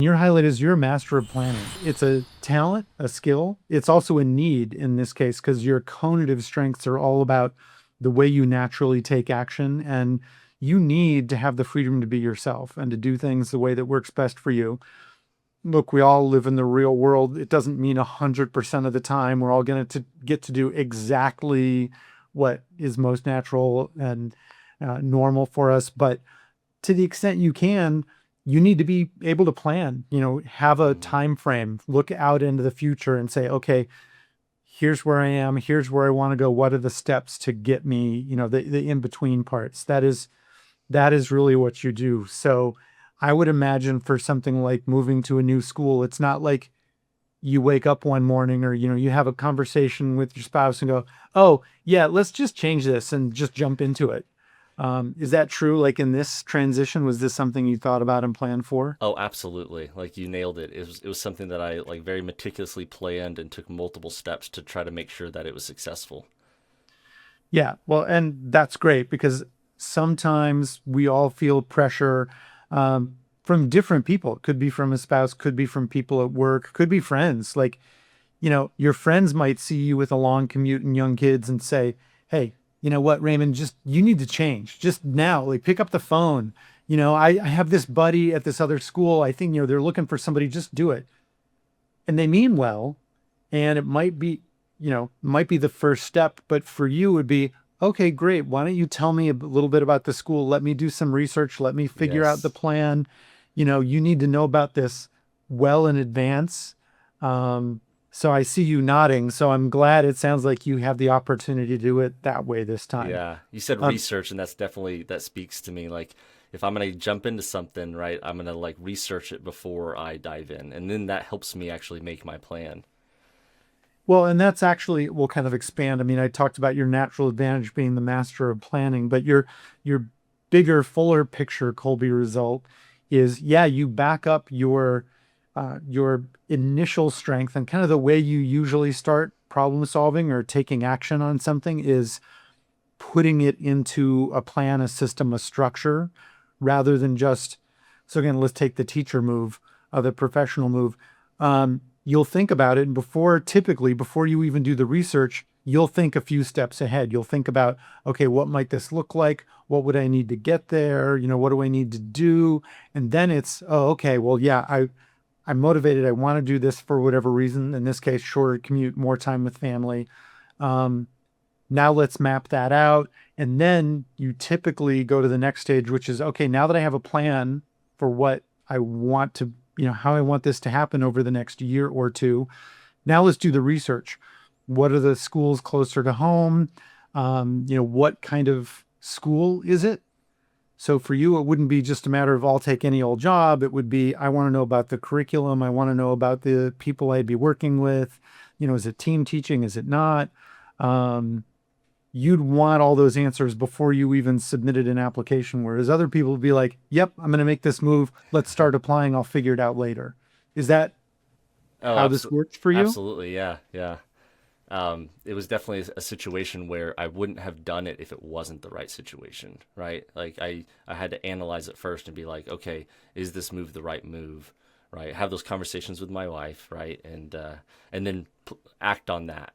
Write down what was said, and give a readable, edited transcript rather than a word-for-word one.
Your highlight is you're a master of planning. It's a talent, a skill. It's also a need in this case because your cognitive strengths are all about the way you naturally take action. And you need to have the freedom to be yourself and to do things the way that works best for you. Look, we all live in the real world. It doesn't mean 100% of the time we're all going to get to do exactly what is most natural and normal for us. But to the extent you can, you need to be able to plan, have a Mhm. time frame, look out into the future and say, okay, here's where I am, here's where I want to go. What are the steps to get me, the in between parts? That is really what you do. So I would imagine for something like moving to a new school, it's not like you wake up one morning or you have a conversation with your spouse and go, oh yeah, let's just change this and just jump into it. Is that true? Like in this transition, was this something you thought about and planned for? Oh, absolutely. Like you nailed it. It was something that I like very meticulously planned and took multiple steps to try to make sure that it was successful. Yeah, well, and that's great because sometimes we all feel pressure from different people. It could be from a spouse, could be from people at work, could be friends. Like, your friends might see you with a long commute and young kids and say, hey, you know what, Raymond, just you need to change just now. Like, pick up the phone. I have this buddy at this other school. I think, they're looking for somebody, just do it. And they mean well, and it might be the first step, but for you it would be, okay, great, why don't you tell me a little bit about the school, let me do some research, let me figure out the Yes. plan. You need to know about this well in advance. So I see you nodding, so I'm glad it sounds like you have the opportunity to do it that way this time. Yeah. You said um, research, and that's definitely that speaks to me. Like if I'm gonna jump into something, right, I'm gonna like research it before I dive in, and then that helps me actually make my plan. well, and that's actually, we'll kind of expand. I mean, I talked about your natural advantage being the master of planning, but your bigger, fuller picture Colby result is, yeah, you back up your initial strength and kind of the way you usually start problem solving or taking action on something is putting it into a plan, a system, a structure, rather than just. So again, let's take the teacher move, the professional move. You'll think about it, and typically before you even do the research, you'll think a few steps ahead. You'll think about, okay, what might this look like? What would I need to get there? What do I need to do? And then it's, oh, okay, well, yeah, I'm motivated. I want to do this for whatever reason. In this case, shorter commute, more time with family. Um, now let's map that out. And then you typically go to the next stage, which is, okay, now that I have a plan for what I want to, how I want this to happen over the next year or two, now let's do the research. What are the schools closer to home? What kind of school is it? So for you, it wouldn't be just a matter of I'll take any old job. It would be, I want to know about the curriculum. I want to know about the people I'd be working with. Is it team teaching? Is it not? Um, you'd want all those answers before you even submitted an application, whereas other people would be like, yep, I'm going to make this move. Let's start applying. I'll figure it out later. Is that Oh, how this works for you? absolutely. Yeah. Yeah. It was definitely a situation where I wouldn't have done it if it wasn't the right situation, right? Like I had to analyze it first and be like, okay, is this move the right move, right? Have those conversations with my wife, right? And then act on that.